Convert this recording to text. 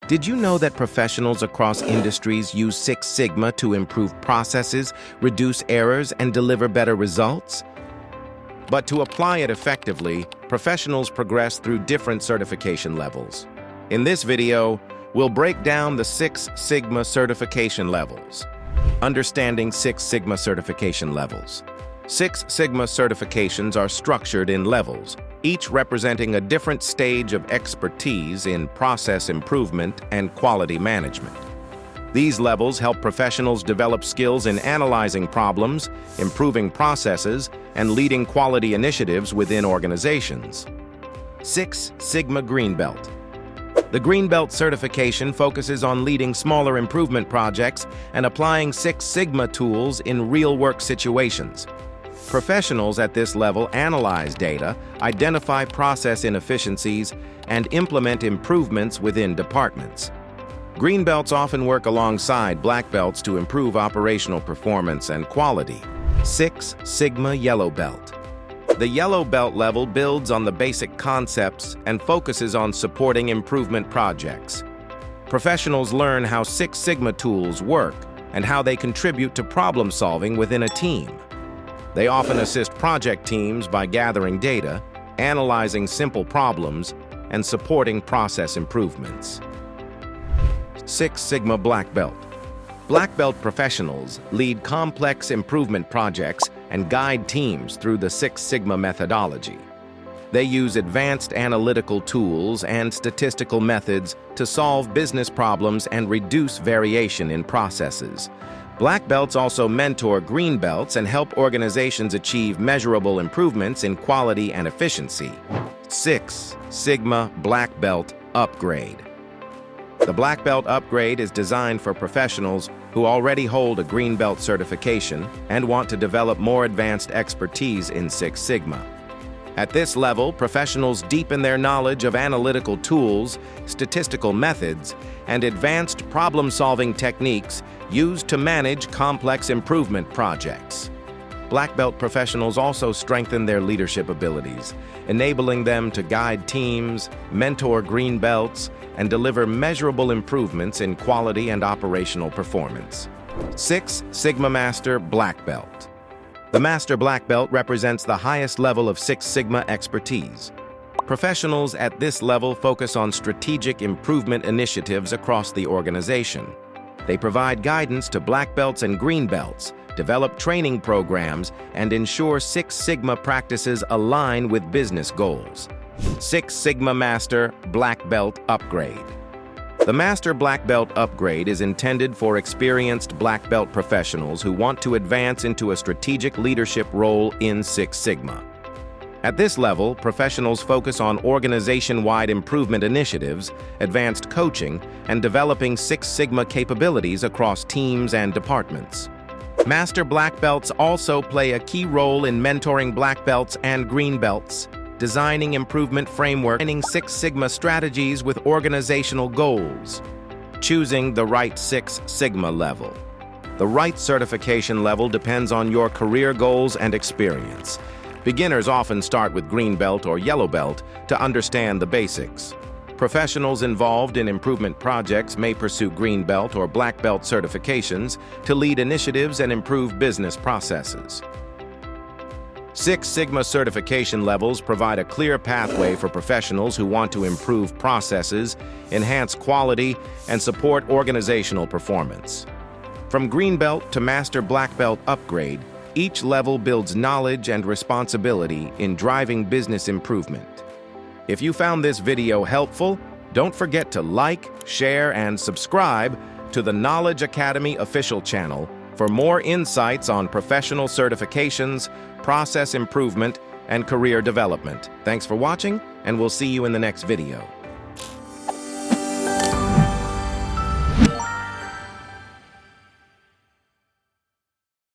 Did you know that professionals across industries use Six Sigma to improve processes, reduce errors, and deliver better results? But to apply it effectively, professionals progress through different certification levels. In this video, we'll break down the Six Sigma certification levels. Understanding Six Sigma certification levels. Six Sigma certifications are structured in levels, each representing a different stage of expertise in process improvement and quality management. These levels help professionals develop skills in analyzing problems, improving processes, and leading quality initiatives within organizations. Six Sigma Green Belt. The Green Belt certification focuses on leading smaller improvement projects and applying Six Sigma tools in real-work situations. Professionals at this level analyze data, identify process inefficiencies, and implement improvements within departments. Green belts often work alongside black belts to improve operational performance and quality. Six Sigma Yellow Belt. The Yellow Belt level builds on the basic concepts and focuses on supporting improvement projects. Professionals learn how Six Sigma tools work and how they contribute to problem solving within a team. They often assist project teams by gathering data, analyzing simple problems, and supporting process improvements. Six Sigma Black Belt. Black Belt professionals lead complex improvement projects and guide teams through the Six Sigma methodology. They use advanced analytical tools and statistical methods to solve business problems and reduce variation in processes. Black belts also mentor green belts and help organizations achieve measurable improvements in quality and efficiency. Six Sigma Black Belt Upgrade. The Black Belt Upgrade is designed for professionals who already hold a Green Belt certification and want to develop more advanced expertise in Six Sigma. At this level, professionals deepen their knowledge of analytical tools, statistical methods, and advanced problem-solving techniques used to manage complex improvement projects. Black Belt professionals also strengthen their leadership abilities, enabling them to guide teams, mentor green belts, and deliver measurable improvements in quality and operational performance. Six Sigma Master Black Belt. The Master Black Belt represents the highest level of Six Sigma expertise. Professionals at this level focus on strategic improvement initiatives across the organization. They provide guidance to black belts and green belts, develop training programs, and ensure Six Sigma practices align with business goals. Six Sigma Master Black Belt Upgrade. The Master Black Belt Upgrade is intended for experienced black belt professionals who want to advance into a strategic leadership role in Six Sigma. At this level, professionals focus on organization-wide improvement initiatives, advanced coaching, and developing Six Sigma capabilities across teams and departments. Master Black Belts also play a key role in mentoring black belts and green belts, designing improvement framework, aligning Six Sigma strategies with organizational goals. Choosing the right Six Sigma level. The right certification level depends on your career goals and experience. Beginners often start with Green Belt or Yellow Belt to understand the basics. Professionals involved in improvement projects may pursue Green Belt or Black Belt certifications to lead initiatives and improve business processes. Six Sigma certification levels provide a clear pathway for professionals who want to improve processes, enhance quality, and support organizational performance. From Green Belt to Master Black Belt Upgrade, each level builds knowledge and responsibility in driving business improvement. If you found this video helpful, don't forget to like, share, and subscribe to the Knowledge Academy official channel for more insights on professional certifications, process improvement, and career development. Thanks for watching, and we'll see you in the next video.